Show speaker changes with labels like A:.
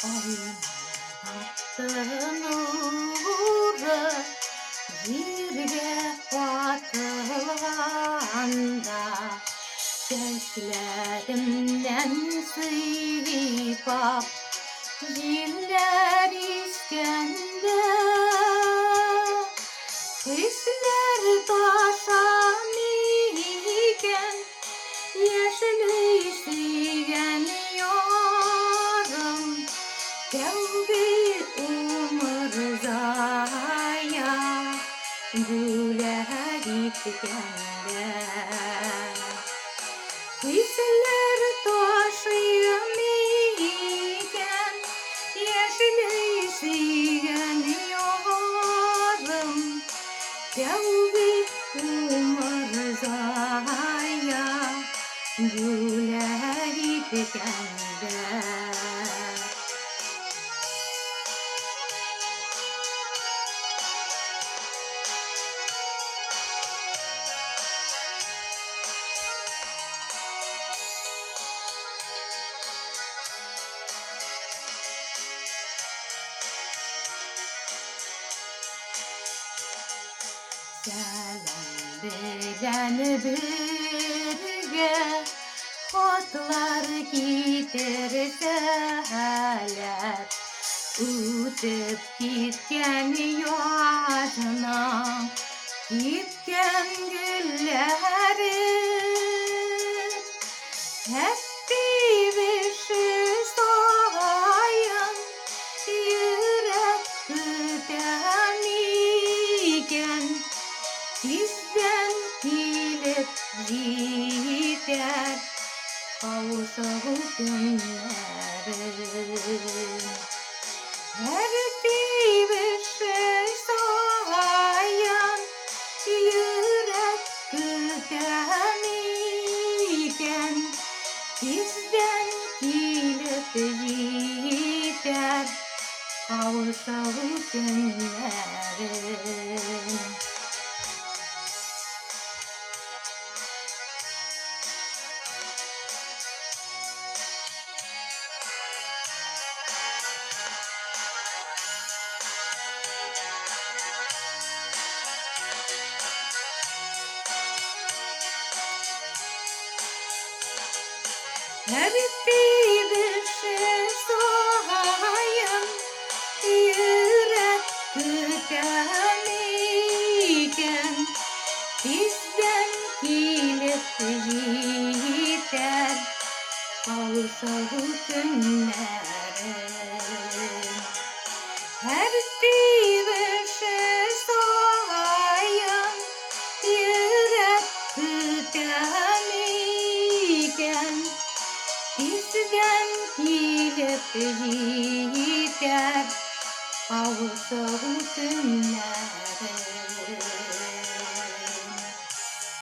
A: Aynattı nuru Zirve batılanda Gözlerimden sıypap Ziller İskender Hisler taşan iken Yeşil isteyemiyorum Geldi umurcaya Güler İskender Hisler taşıyan iken Yeşil isteyemiyorum Geldi umurcaya Güler İskender Selam bilen birge Otlar giderseler Uçup gitken yoluna Gitken gülleri Hep bir şey soğuyan Yürek güden iken Bizden gelip gider Kavuşup günlerin Her bir şey soğuyan Yürek güden iken Bizden gelip gider Kavuşup günlerin Her bir şey soğuyan Yürek güden iken Bizden gelip gider Kavuşup günlerin Her bir şey soğuyan Yürek güden iken Bizden gelip gider Kavuşup günlerin